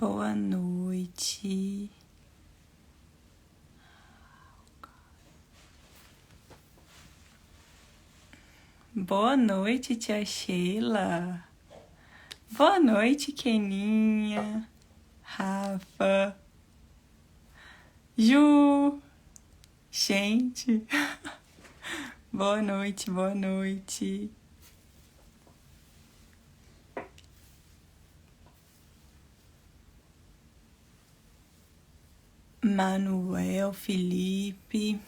Boa noite. Boa noite, tia Sheila. Boa noite, Keninha, Rafa, Ju. Gente, boa noite, boa noite. Manuel, Felipe,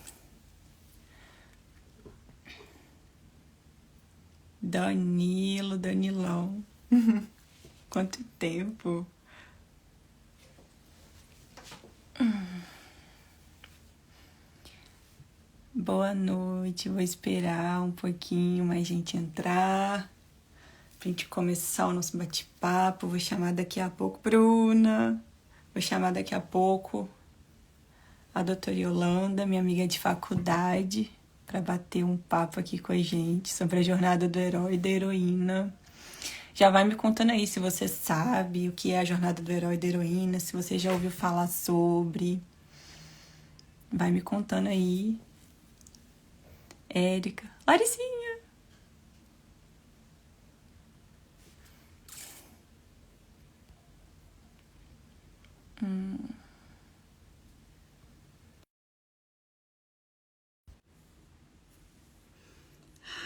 Danilo, Danilão. Quanto tempo. Boa noite, vou esperar um pouquinho mais gente entrar pra gente começar o nosso bate-papo. Vou chamar daqui a pouco Bruna, vou chamar daqui a pouco a doutora Yolanda, minha amiga de faculdade, para bater um papo aqui com a gente sobre a jornada do herói e da heroína. Já vai me contando aí se você sabe o que é a jornada do herói e da heroína, se você já ouviu falar sobre. Vai me contando aí. Érica. Laricinha.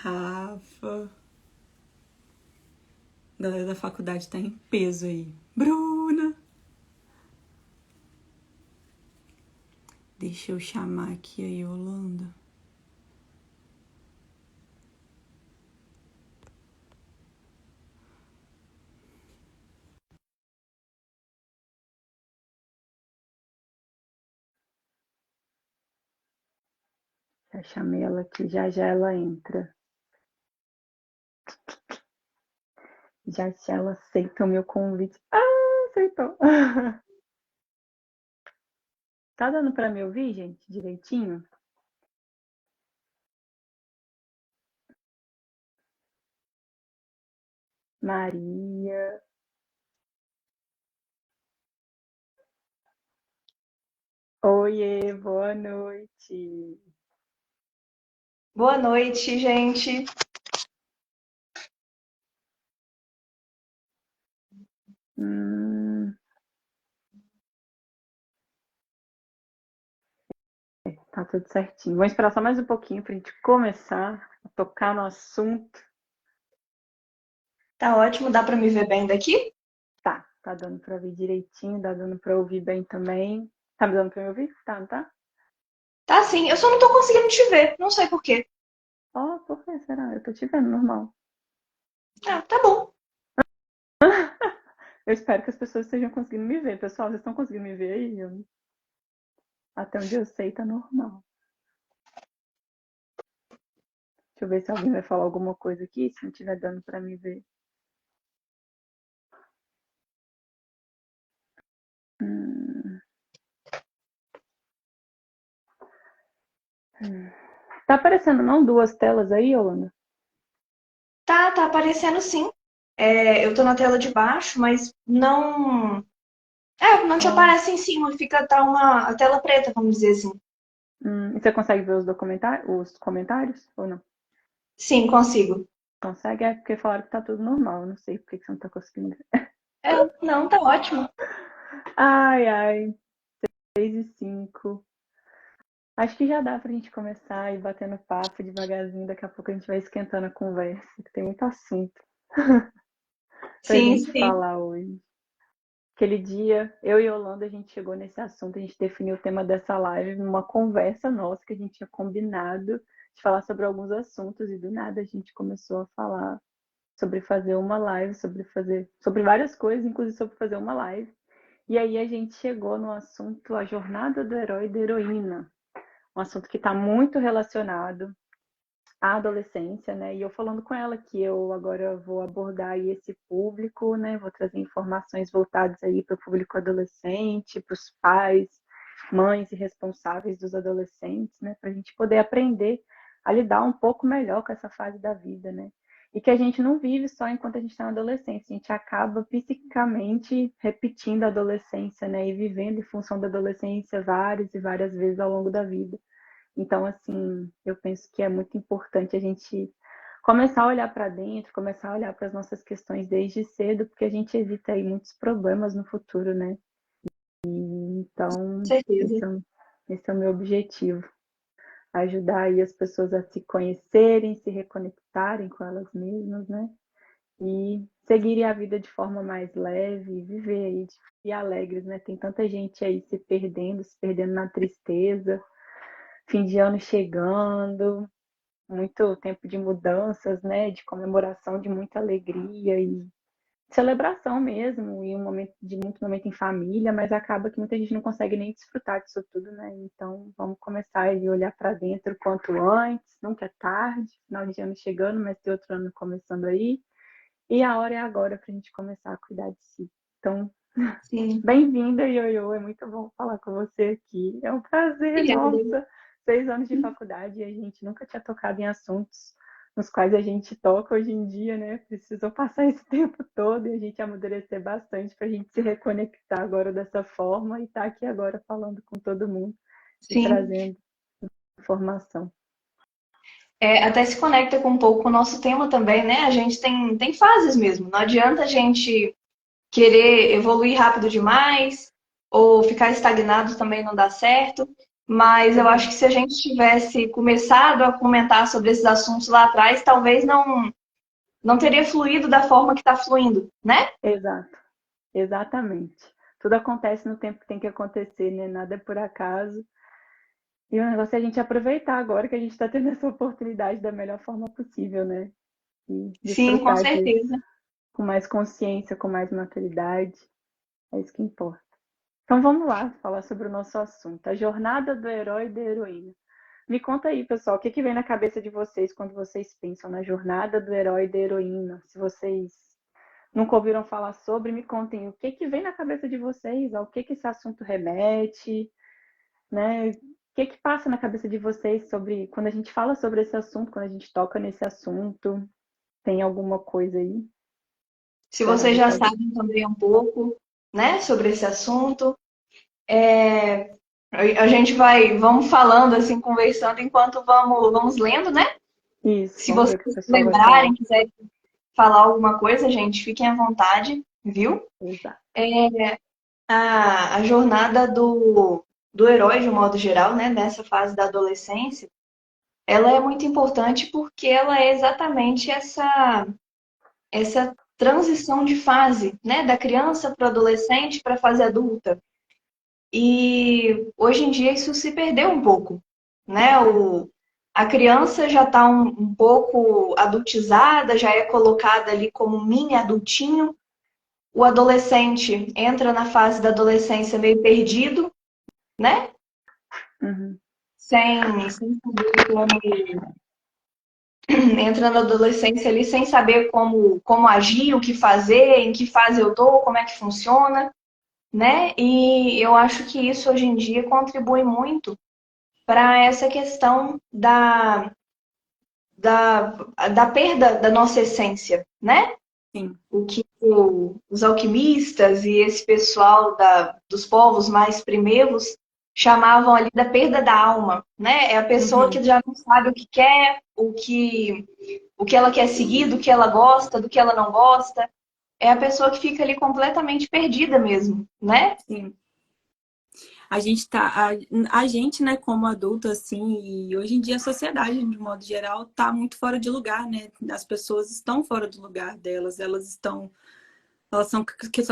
Rafa. A galera da faculdade tá em peso aí. Bruna. Deixa eu chamar aqui a Yolanda. Já chamei ela aqui, já já ela entra. Já já ela aceita o meu convite. Ah, aceitou. Tá dando pra me ouvir, gente, direitinho? Maria. Oiê, boa noite. Boa noite, gente. Hum, tá tudo certinho. Vamos esperar só mais um pouquinho pra gente começar a tocar no assunto. Tá ótimo, dá pra me ver bem daqui? Tá dando pra ouvir direitinho, tá dando pra ouvir bem também. Tá me dando pra me ouvir? Tá, não tá? Tá sim, eu só não tô conseguindo te ver, não sei por quê. Ó, por que será? Eu tô te vendo normal. Ah, tá bom. Eu espero que as pessoas estejam conseguindo me ver. Pessoal, vocês estão conseguindo me ver aí? Até onde eu sei, tá normal. Deixa eu ver se alguém vai falar alguma coisa aqui, se não estiver dando pra me ver. Hum. Tá aparecendo não duas telas aí, Yolanda? Tá aparecendo sim. Eu tô na tela de baixo, mas não. Não te Ó. aparece em cima, tá a tela preta, vamos dizer assim. E você consegue ver os comentários ou não? Sim, consigo. Consegue? É porque falaram que tá tudo normal. Eu não sei por que você não tá conseguindo ver. Não, tá ótimo. Ai, ai. 6h05. Acho que já dá pra gente começar a ir batendo papo devagarzinho. Daqui a pouco a gente vai esquentando a conversa, que tem muito assunto pra Sim, gente sim. falar hoje. Aquele dia, eu e Yolanda, a gente chegou nesse assunto, a gente definiu o tema dessa live numa conversa nossa que a gente tinha combinado de falar sobre alguns assuntos e do nada a gente começou a falar sobre fazer uma live, sobre várias coisas, inclusive sobre fazer uma live. E aí a gente chegou no assunto a jornada do herói e da heroína, um assunto que está muito relacionado à adolescência, né? E eu falando com ela que eu agora vou abordar aí esse público, né? Vou trazer informações voltadas aí para o público adolescente, para os pais, mães e responsáveis dos adolescentes, né? Para a gente poder aprender a lidar um pouco melhor com essa fase da vida, né? e que a gente não vive só enquanto a gente está na adolescência, a gente acaba psiquicamente repetindo a adolescência, né? E vivendo em função da adolescência várias e várias vezes ao longo da vida. Então, assim, eu penso que é muito importante a gente começar a olhar para dentro, começar a olhar para as nossas questões desde cedo, porque a gente evita aí muitos problemas no futuro, né? Com Então, certeza. esse é o meu objetivo. Ajudar aí as pessoas a se conhecerem, se reconectarem com elas mesmas, né? E seguirem a vida de forma mais leve, viver aí e alegres, né? Tem tanta gente aí se perdendo na tristeza, fim de ano chegando, muito tempo de mudanças, né? De comemoração, de muita alegria e celebração mesmo, e um momento de muito momento em família, mas acaba que muita gente não consegue nem desfrutar disso tudo, né? Então vamos começar a olhar para dentro quanto antes, nunca é tarde, final de ano chegando, mas tem outro ano começando aí, e a hora é agora para a gente começar a cuidar de si. Então, Sim. bem-vinda, Ioiô, é muito bom falar com você aqui, é um prazer, Obrigada. nossa, 6 anos de faculdade e a gente nunca tinha tocado em assuntos nos quais a gente toca hoje em dia, né? Precisou passar esse tempo todo e a gente amadurecer bastante para a gente se reconectar agora dessa forma e estar aqui agora falando com todo mundo e Sim. trazendo informação. Até se conecta com um pouco o nosso tema também, né? A gente tem fases mesmo. Não adianta a gente querer evoluir rápido demais ou ficar estagnado também não dá certo. Mas eu acho Exato, que se a gente tivesse começado a comentar sobre esses assuntos lá atrás, talvez não teria fluído da forma que está fluindo, né? exato, exatamente. Tudo acontece no tempo que tem que acontecer, né? Nada é por acaso. E o negócio é a gente aproveitar agora que a gente está tendo essa oportunidade da melhor forma possível, né? E Sim, com desfrutar disso certeza. com mais consciência, com mais maturidade. É isso que importa. Então vamos lá falar sobre o nosso assunto, a jornada do herói e da heroína. Me conta aí, pessoal, o que que vem na cabeça de vocês quando vocês pensam na jornada do herói e da heroína? Se vocês nunca ouviram falar sobre, me contem o que que vem na cabeça de vocês, ao que esse assunto remete, né? O que que passa na cabeça de vocês sobre quando a gente fala sobre esse assunto, quando a gente toca nesse assunto? Tem alguma coisa aí Se para vocês já trazer? sabem também um pouco, né, sobre esse assunto, é, a gente vamos falando assim, conversando enquanto vamos lendo, né? Isso, Se vamos ver o vocês que o pessoal vai lembrarem, falar. quiserem falar alguma coisa, gente, fiquem à vontade, viu? Exato. A jornada do herói, de um modo geral, né, nessa fase da adolescência, ela é muito importante porque ela é exatamente essa transição de fase, né, da criança para o adolescente para a fase adulta. E hoje em dia isso se perdeu um pouco, né? A criança já está um pouco adultizada, já é colocada ali como um mini adultinho. O adolescente entra na fase da adolescência meio perdido, né? Uhum. Sem saber como. Entra na adolescência ali sem saber como agir, o que fazer, em que fase eu tô, como é que funciona, né? E eu acho que isso hoje em dia contribui muito para essa questão da, da perda da nossa essência, né? Sim. O que os alquimistas e esse pessoal dos povos mais primeiros chamavam ali da perda da alma, né? É a pessoa Uhum. que já não sabe o que quer, o que ela quer seguir, do que ela gosta, do que ela não gosta. É a pessoa que fica ali completamente perdida mesmo, né? Sim. A gente a gente, né, como adulto, assim, e hoje em dia a sociedade, de modo geral, tá muito fora de lugar, né? As pessoas estão fora do lugar delas, elas são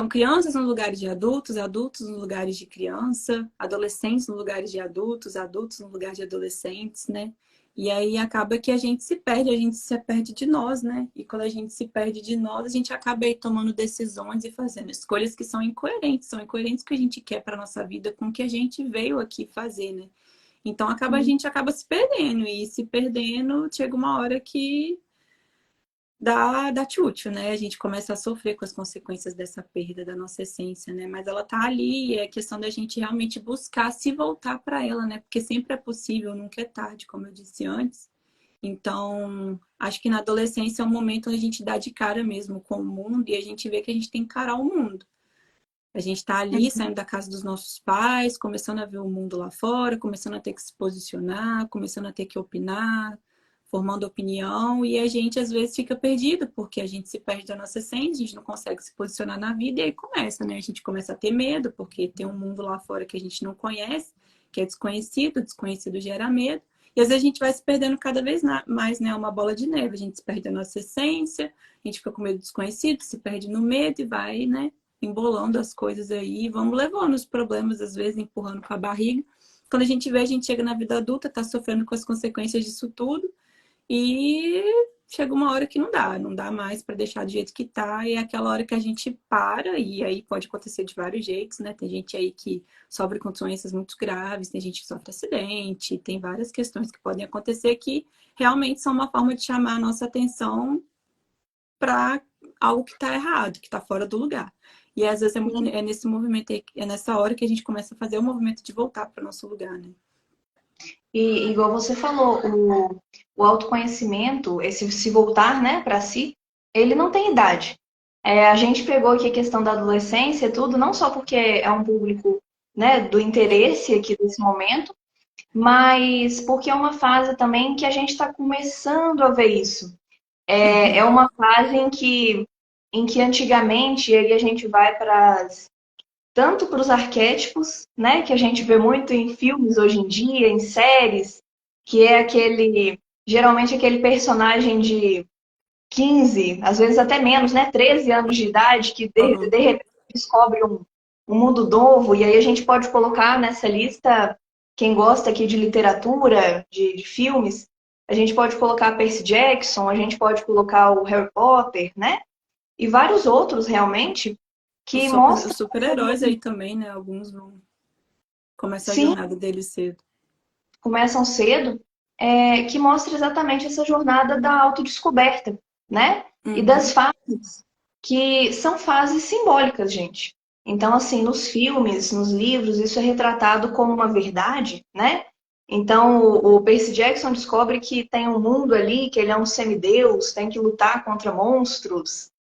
crianças no lugares de adultos, adultos no lugares de criança, adolescentes no lugares de adultos, adultos no lugar de adolescentes, né? E aí acaba que a gente se perde de nós, né? E quando a gente se perde de nós, a gente acaba aí tomando decisões e fazendo escolhas que são incoerentes com o que a gente quer para nossa vida, com o que a gente veio aqui fazer, né? Então a gente acaba se perdendo, e se perdendo, chega uma hora que dá tchutchu, né? A gente começa a sofrer com as consequências dessa perda da nossa essência, né? Mas ela tá ali, e é questão da gente realmente buscar se voltar para ela, né? Porque sempre é possível, nunca é tarde, como eu disse antes. Então, acho que na adolescência é um momento onde a gente dá de cara mesmo com o mundo e a gente vê que a gente tem que encarar o mundo. A gente está ali, saindo da casa dos nossos pais, começando a ver o mundo lá fora, começando a ter que se posicionar, começando a ter que opinar, formando opinião, e a gente às vezes fica perdido, porque a gente se perde da nossa essência, a gente não consegue se posicionar na vida, e aí começa, né? A gente começa a ter medo, porque tem um mundo lá fora que a gente não conhece, que é desconhecido, desconhecido gera medo, e às vezes a gente vai se perdendo cada vez mais, né? Uma bola de neve, a gente se perde da nossa essência, a gente fica com medo do desconhecido, se perde no medo e vai, né? Embolando as coisas aí, vamos levando os problemas, às vezes empurrando com a barriga. Quando a gente vê, a gente chega na vida adulta, tá sofrendo com as consequências disso tudo, e chega uma hora que não dá mais para deixar do jeito que tá, e é aquela hora que a gente para, e aí pode acontecer de vários jeitos, né? Tem gente aí que sofre com doenças muito graves, tem gente que sofre acidente, tem várias questões que podem acontecer que realmente são uma forma de chamar a nossa atenção para algo que está errado, que está fora do lugar. E às vezes é nesse movimento, é nessa hora que a gente começa a fazer o movimento de voltar para o nosso lugar, né? E igual você falou, o autoconhecimento, esse se voltar, né, para si, ele não tem idade. A gente pegou aqui a questão da adolescência e tudo, não só porque é um público, né, do interesse aqui desse momento, mas porque é uma fase também que a gente está começando a ver isso. É uma fase em que antigamente aí a gente vai tanto para os arquétipos, né, que a gente vê muito em filmes hoje em dia, em séries, que é geralmente aquele personagem de 15, às vezes até menos, né, 13 anos de idade, que de repente descobre um mundo novo, e aí a gente pode colocar nessa lista, quem gosta aqui de literatura, de filmes, a gente pode colocar Percy Jackson, a gente pode colocar o Harry Potter, né, e vários outros realmente, que Os mostram... super-heróis aí também, né? Alguns vão começar a Sim, jornada deles cedo. começam cedo, que mostra exatamente essa jornada da autodescoberta, né? E das fases, que são fases simbólicas, gente. Então, assim, nos filmes, nos livros, isso é retratado como uma verdade, né? Então, o Percy Jackson descobre que tem um mundo ali, que ele é um semideus, tem que lutar contra monstros.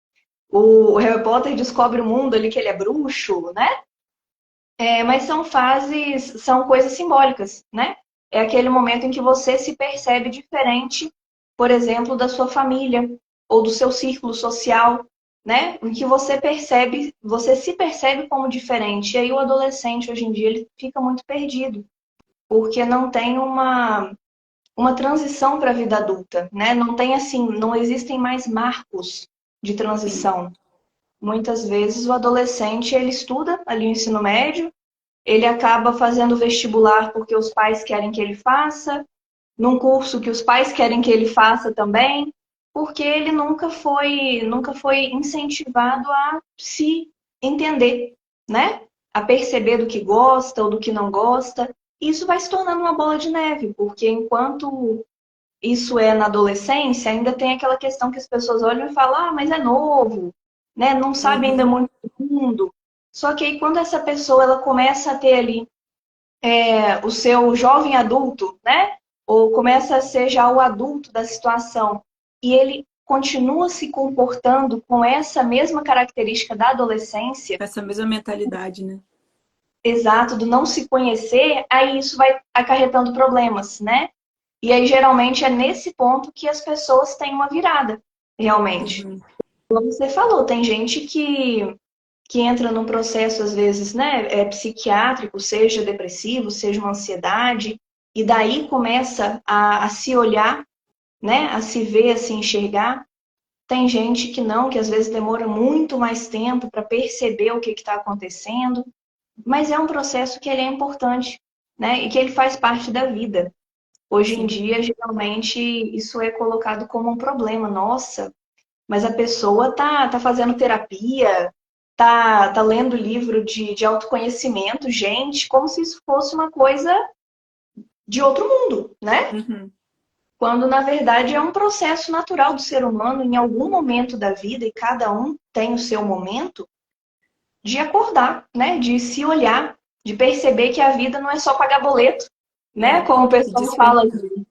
O Harry Potter descobre o mundo ali, que ele é bruxo, né? Mas são fases, são coisas simbólicas, né? É aquele momento em que você se percebe diferente, por exemplo, da sua família ou do seu círculo social, né? Em que você se percebe como diferente. E aí o adolescente hoje em dia ele fica muito perdido, porque não tem uma transição para a vida adulta, né? Não tem assim, não existem mais marcos de Sim. transição. Muitas vezes o adolescente ele estuda ali o ensino médio, ele acaba fazendo vestibular porque os pais querem que ele faça, num curso que os pais querem que ele faça também, porque ele nunca foi incentivado a se entender, né? A perceber do que gosta ou do que não gosta. Isso vai se tornando uma bola de neve, porque enquanto isso é na adolescência, ainda tem aquela questão que as pessoas olham e falam, ah, mas é novo, né? Não sabe ainda muito do mundo. Só que aí quando essa pessoa ela começa a ter ali o seu jovem adulto, né? Ou começa a ser já o adulto da situação, e ele continua se comportando com essa mesma característica da adolescência, Essa mesma mentalidade, né? exato, do não se conhecer, aí isso vai acarretando problemas, né? E aí geralmente é nesse ponto que as pessoas têm uma virada, realmente. Como você falou, tem gente que entra num processo, às vezes, né, psiquiátrico, seja depressivo, seja uma ansiedade, e daí começa a se olhar, né, a se ver, a se enxergar. Tem gente que não, que às vezes demora muito mais tempo para perceber o que está acontecendo, mas é um processo que ele é importante, né, e que ele faz parte da vida. Hoje em Sim. dia, geralmente, isso é colocado como um problema. Nossa, mas a pessoa tá fazendo terapia, tá lendo livro de autoconhecimento, gente, como se isso fosse uma coisa de outro mundo, né? Uhum. Quando, na verdade, é um processo natural do ser humano, em algum momento da vida, e cada um tem o seu momento, de acordar, né? De se olhar, de perceber que a vida não é só pagar boleto, né? Como o E pessoal fala, despertar.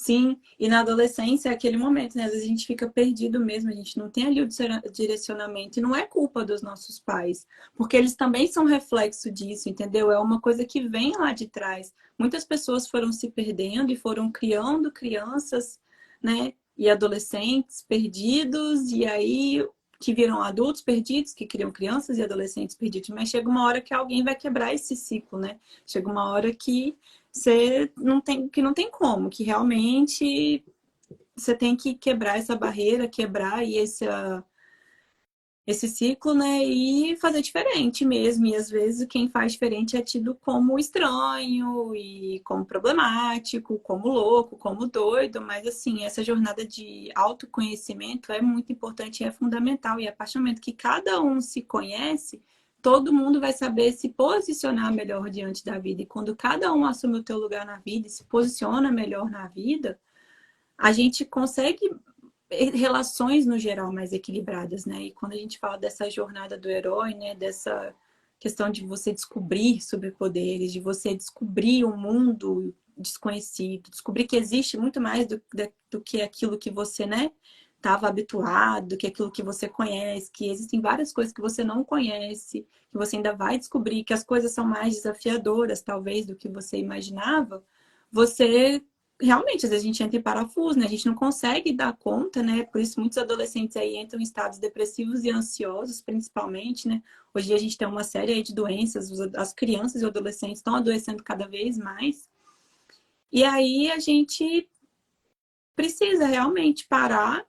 Sim, e na adolescência é aquele momento, né? Às vezes a gente fica perdido mesmo, a gente não tem ali o direcionamento, e não é culpa dos nossos pais, porque eles também são reflexo disso, entendeu? É uma coisa que vem lá de trás. Muitas pessoas foram se perdendo e foram criando crianças, né? E adolescentes perdidos, e aí que viram adultos perdidos, que criam crianças e adolescentes perdidos, mas chega uma hora que alguém vai quebrar esse ciclo, né? Chega uma hora que não tem como, que realmente você tem que quebrar essa barreira, quebrar aí esse ciclo, né? E fazer diferente mesmo. E às vezes quem faz diferente é tido como estranho e como problemático, como louco, como doido. Mas assim, essa jornada de autoconhecimento é muito importante e é fundamental. E a partir do momento que cada um se conhece, todo mundo vai saber se posicionar melhor diante da vida. E quando cada um assume o teu lugar na vida e se posiciona melhor na vida, a gente consegue relações no geral mais equilibradas, né? E quando a gente fala dessa jornada do herói, né, dessa questão de você descobrir superpoderes, de você descobrir um mundo desconhecido, descobrir que existe muito mais do que aquilo que você, né, estava habituado, do que aquilo que você conhece, que existem várias coisas que você não conhece, que você ainda vai descobrir, que as coisas são mais desafiadoras, talvez, do que você imaginava, você realmente, às vezes a gente entra em parafuso, né? A gente não consegue dar conta, né? Por isso muitos adolescentes aí entram em estados depressivos e ansiosos, principalmente, né? Hoje em dia a gente tem uma série aí de doenças, as crianças e adolescentes estão adoecendo cada vez mais. E aí a gente precisa realmente parar,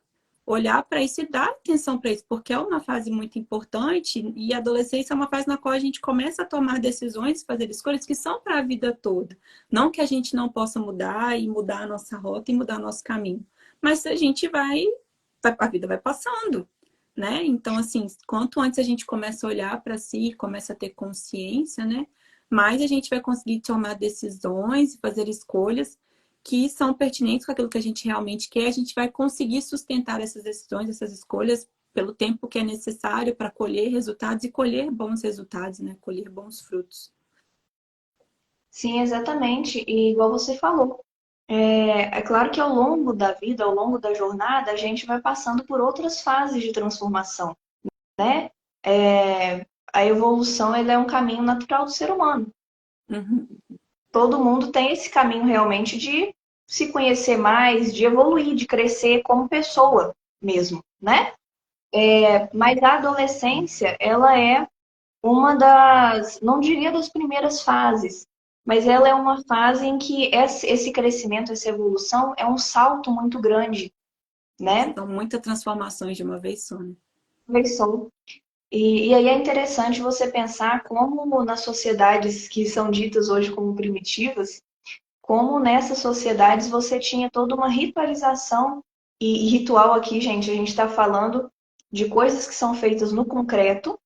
olhar para isso e dar atenção para isso, porque é uma fase muito importante e a adolescência é uma fase na qual a gente começa a tomar decisões, fazer escolhas que são para a vida toda. Não que a gente não possa mudar e mudar a nossa rota e mudar nosso caminho, mas a gente a vida vai passando, né? Então, assim, quanto antes a gente começa a olhar para si, começa a ter consciência, né? Mais a gente vai conseguir tomar decisões e fazer escolhas que são pertinentes com aquilo que a gente realmente quer, a gente vai conseguir sustentar essas decisões, essas escolhas pelo tempo que é necessário para colher resultados e colher bons resultados, né? Colher bons frutos. Sim, exatamente. E igual você falou, é claro que ao longo da vida, ao longo da jornada, a gente vai passando por outras fases de transformação, né? A evolução, ele é um caminho natural do ser humano. Uhum. Todo mundo tem esse caminho realmente de se conhecer mais, de evoluir, de crescer como pessoa mesmo, né? Mas a adolescência, ela é uma das, não diria das primeiras fases, mas ela é uma fase em que esse crescimento, essa evolução é um salto muito grande, né? São muitas transformações de uma vez só, né? Versão. E aí é interessante você pensar como nas sociedades que são ditas hoje como primitivas, como nessas sociedades você tinha toda uma ritualização, e ritual aqui, gente, a gente está falando de coisas que são feitas no concreto,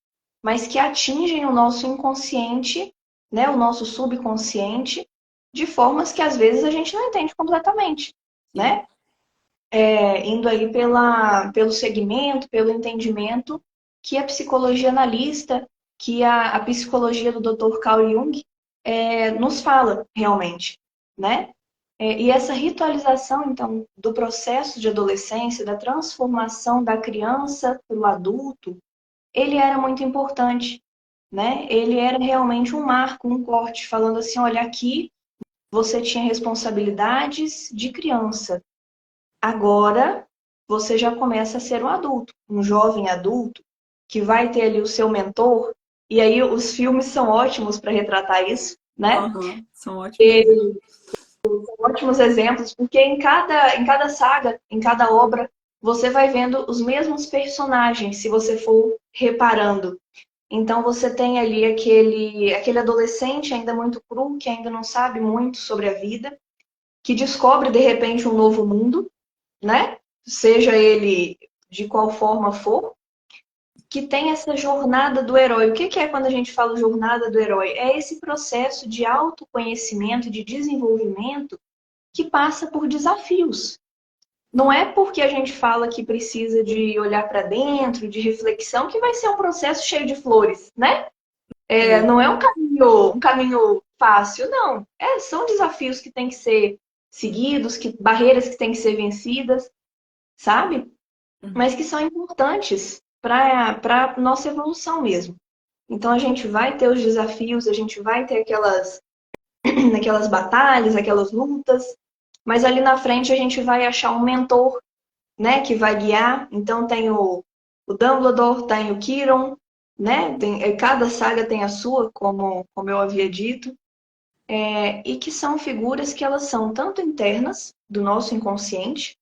mas que atingem o nosso inconsciente, né, o nosso subconsciente, de formas que às vezes a gente não entende completamente, Sim. né? Indo aí pelo segmento, pelo entendimento que a psicologia analista, que a psicologia do Dr. Carl Jung nos fala realmente, né? E essa ritualização, então, do processo de adolescência, da transformação da criança para o adulto, ele era muito importante, né? Ele era realmente um marco, um corte, falando assim, olha, aqui você tinha responsabilidades de criança. Agora você já começa a ser um adulto, um jovem adulto, que vai ter ali o seu mentor, e aí os filmes são ótimos para retratar isso, né? Uhum. São ótimos exemplos. Ótimos exemplos, porque em cada saga, em cada obra, você vai vendo os mesmos personagens, se você for reparando. Então você tem ali aquele adolescente ainda muito cru, que ainda não sabe muito sobre a vida, que descobre de repente um novo mundo, né? Seja ele de qual forma for, que tem essa jornada do herói. O que é quando a gente fala jornada do herói? É esse processo de autoconhecimento, de desenvolvimento, que passa por desafios. Não é porque a gente fala que precisa de olhar para dentro, de reflexão, que vai ser um processo cheio de flores, né? Não é um caminho fácil, não. São desafios que têm que ser seguidos, barreiras que têm que ser vencidas, sabe? Mas que são importantes para a nossa evolução mesmo. Então a gente vai ter os desafios, a gente vai ter aquelas batalhas, aquelas lutas, mas ali na frente a gente vai achar um mentor, né, que vai guiar. Então tem o Dumbledore, tem o Quirrell, né? Cada saga tem a sua, como eu havia dito, e que são figuras que elas são tanto internas do nosso inconsciente.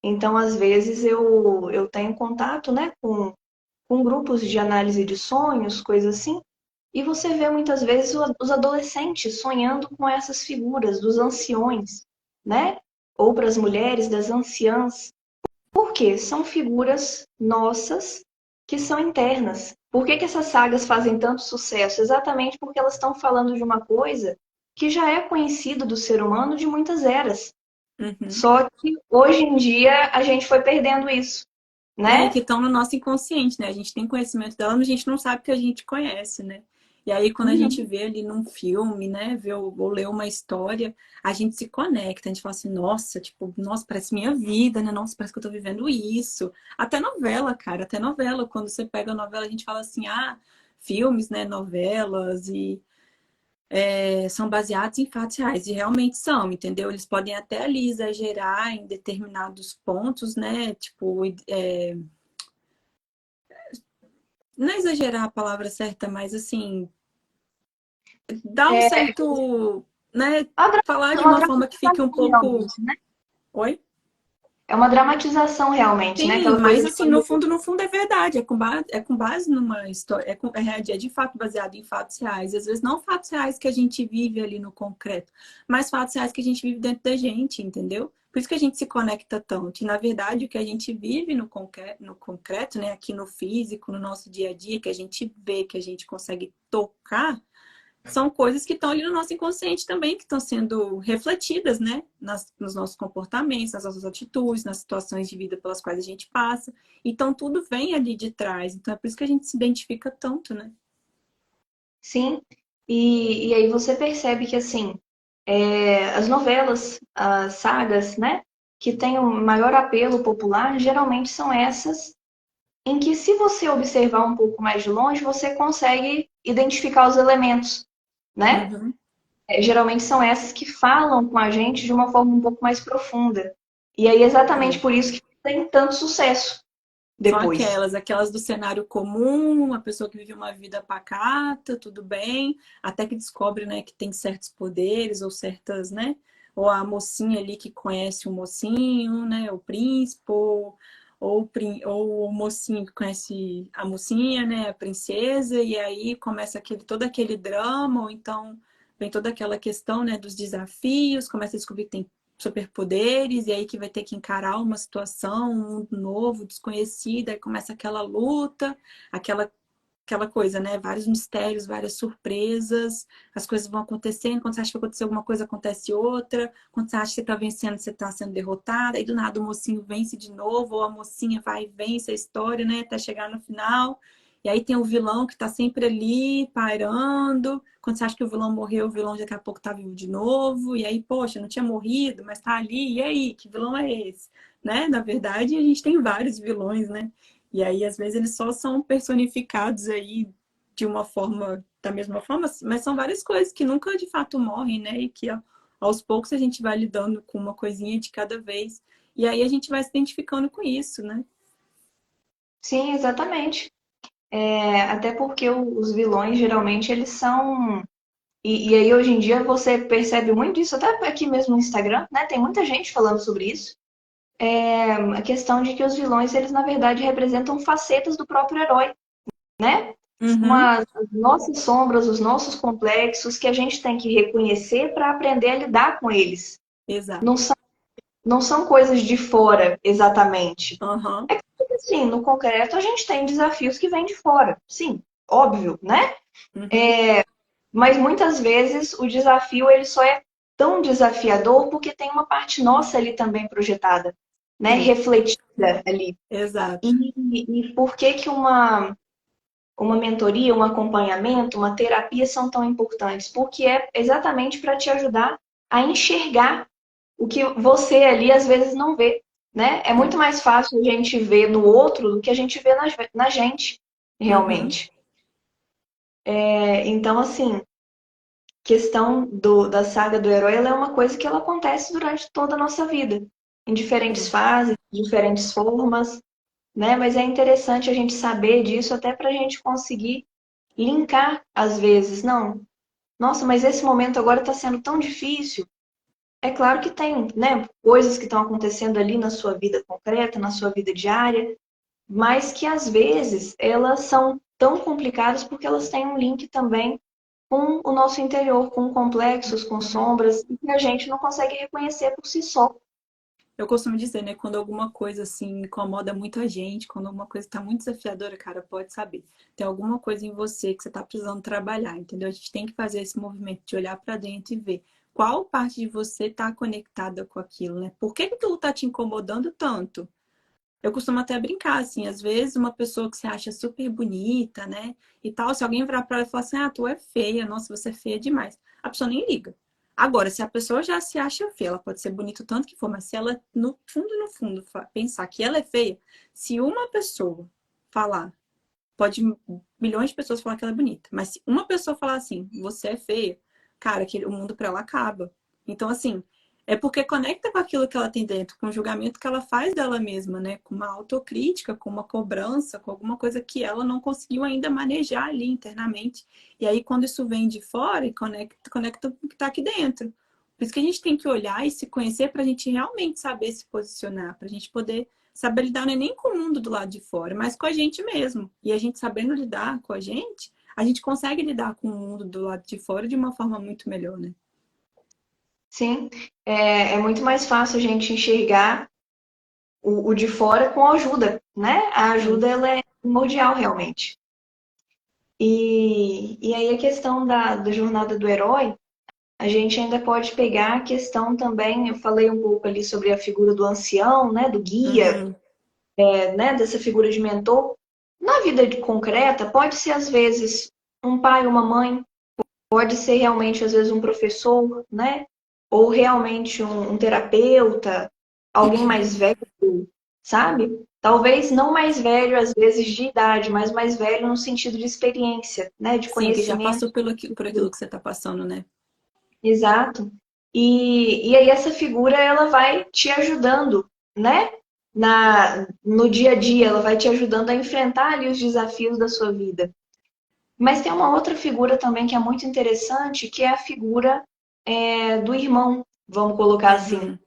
Então, às vezes, eu tenho contato, né, com grupos de análise de sonhos, coisas assim, e você vê muitas vezes os adolescentes sonhando com essas figuras dos anciões, né? Ou para as mulheres, das anciãs. Por quê? São figuras nossas que são internas. Por que essas sagas fazem tanto sucesso? Exatamente porque elas estão falando de uma coisa que já é conhecida do ser humano de muitas eras. Só que hoje em dia a gente foi perdendo isso, E né? que estão no nosso inconsciente, né? A gente tem conhecimento dela, mas a gente não sabe que a gente conhece, né? E aí, quando a gente vê ali num filme, né? Vê ou lê uma história, a gente se conecta, a gente fala assim, nossa, tipo, nossa, parece minha vida, né? Nossa, parece que eu tô vivendo isso. Até novela, cara, até novela. Quando você pega a novela, a gente fala assim, ah, filmes, né? Novelas são baseados em fatos reais, e realmente são, entendeu? Eles podem até ali exagerar em determinados pontos, né? Tipo, não é exagerar a palavra certa, mas assim, dá um É certo, né? Falar de uma uma forma que fique dramatização um pouco. realmente, né? Oi? É uma dramatização realmente, né? Sim, Aquela mas coisa de assim, no fundo é verdade, é com base numa história, é de fato baseado em fatos reais. Às vezes não fatos reais que a gente vive ali no concreto, mas fatos reais que a gente vive dentro da gente, entendeu? Por isso que a gente se conecta tanto. E, na verdade, o que a gente vive no concreto, né, aqui no físico, no nosso dia a dia, que a gente vê, que a gente consegue tocar, são coisas que estão ali no nosso inconsciente também, que estão sendo refletidas, né? Nos nossos comportamentos, nas nossas atitudes, nas situações de vida pelas quais a gente passa. Então, tudo vem ali de trás. Então, é por isso que a gente se identifica tanto, né? sim. E aí você percebe que, assim, as novelas, as sagas, né? Que têm um maior apelo popular, geralmente são essas em que, se você observar um pouco mais de longe, você consegue identificar os elementos, né? Uhum. Geralmente são essas que falam com a gente de uma forma um pouco mais profunda. E aí, exatamente É. por isso que tem tanto sucesso São depois. aquelas do cenário comum, uma pessoa que vive uma vida pacata, tudo bem, até que descobre, né, que tem certos poderes ou certas, né? Ou a mocinha ali que conhece o mocinho, né? O príncipe, ou o mocinho que conhece a mocinha, né? A princesa, e aí começa todo aquele drama, ou então vem toda aquela questão, né, dos desafios, começa a descobrir que tem superpoderes, e aí que vai ter que encarar uma situação, um mundo novo, desconhecido, aí começa aquela luta, aquela, aquela coisa, né? Vários mistérios, várias surpresas, as coisas vão acontecendo, quando você acha que vai acontecer alguma coisa, acontece outra, quando você acha que você tá vencendo, você tá sendo derrotada, aí do nada o mocinho vence de novo, ou a mocinha vai e vence a história, né? Até chegar no final. E aí tem o vilão que tá sempre ali, pairando. Quando você acha que o vilão morreu, o vilão daqui a pouco tá vivo de novo. E aí, poxa, não tinha morrido, mas tá ali. E aí, que vilão é esse? Né? Na verdade, a gente tem vários vilões, né? E aí, às vezes, eles só são personificados aí de uma forma, da mesma forma, mas são várias coisas que nunca de fato morrem, né? E que aos poucos a gente vai lidando com uma coisinha de cada vez. E aí a gente vai se identificando com isso, né? Sim, exatamente. Até porque os vilões, geralmente, eles são. E aí, hoje em dia, você percebe muito isso, até aqui mesmo no Instagram, né? Tem muita gente falando sobre isso. A questão de que os vilões, eles, na verdade, representam facetas do próprio herói, né? São Uhum, as nossas sombras, os nossos complexos que a gente tem que reconhecer para aprender a lidar com eles. Não exato. são, não são coisas de fora, exatamente. Aham, Sim, no concreto, a gente tem desafios que vêm de fora. Sim, óbvio, né? uhum, Mas muitas vezes o desafio ele só é tão desafiador porque tem uma parte nossa ali também projetada, né? sim, Refletida ali. exato. E por que que uma mentoria, um acompanhamento, uma terapia são tão importantes? Porque é exatamente para te ajudar a enxergar o que você ali às vezes não vê, né? É muito mais fácil a gente ver no outro do que a gente vê na gente, Uhum. realmente. Então, assim, questão da saga do herói, ela é uma coisa que ela acontece durante toda a nossa vida, em diferentes Sim. fases, diferentes formas, né? Mas é interessante a gente saber disso até para a gente conseguir linkar às vezes. Não, nossa, mas esse momento agora está sendo tão difícil. É claro que tem, né, coisas que estão acontecendo ali na sua vida concreta, na sua vida diária, mas que às vezes elas são tão complicadas porque elas têm um link também com o nosso interior, com complexos, com Uhum. sombras, e que a gente não consegue reconhecer por si só. Eu costumo dizer, né, quando alguma coisa assim incomoda muito a gente, quando alguma coisa está muito desafiadora, cara, pode saber. Tem alguma coisa em você que você está precisando trabalhar, entendeu? A gente tem que fazer esse movimento de olhar para dentro e ver qual parte de você está conectada com aquilo, né? Por que que aquilo está te incomodando tanto? Eu costumo até brincar, assim, às vezes uma pessoa que você acha super bonita, né, e tal, se alguém virar pra ela e falar assim, ah, tu é feia, nossa, você é feia demais, a pessoa nem liga. Agora, se a pessoa já se acha feia, ela pode ser bonita o tanto que for, mas se ela, no fundo, pensar que ela é feia, se uma pessoa falar, pode milhões de pessoas falar que ela é bonita, mas se uma pessoa falar assim, você é feia, cara, o mundo pra ela acaba. Então, assim, é porque conecta com aquilo que ela tem dentro, com o julgamento que ela faz dela mesma, né? Com uma autocrítica, com uma cobrança, com alguma coisa que ela não conseguiu ainda manejar ali internamente. E aí, quando isso vem de fora, conecta com o que está aqui dentro. Por isso que a gente tem que olhar e se conhecer para a gente realmente saber se posicionar, para a gente poder saber lidar não é nem com o mundo do lado de fora, mas com a gente mesmo. E a gente sabendo lidar com a gente consegue lidar com o mundo do lado de fora de uma forma muito melhor, né? Sim, é muito mais fácil a gente enxergar o de fora com ajuda, né? A Sim. ajuda ela é primordial realmente. E aí a questão da jornada do herói, a gente ainda pode pegar a questão também, eu falei um pouco ali sobre a figura do ancião, né? Do guia, Uhum. né? Dessa figura de mentor. Na vida concreta, pode ser às vezes um pai, uma mãe, pode ser realmente às vezes um professor, né? Ou realmente um terapeuta, alguém mais velho, sabe? Talvez não mais velho, às vezes, de idade, mas mais velho no sentido de experiência, né? De Sim, que já conhecimento. passou por aquilo que você está passando, né? Exato. E aí essa figura, ela vai te ajudando, né? No dia a dia, ela vai te ajudando a enfrentar ali os desafios da sua vida. Mas tem uma outra figura também que é muito interessante, que é a figura do irmão, vamos colocar assim. Uhum.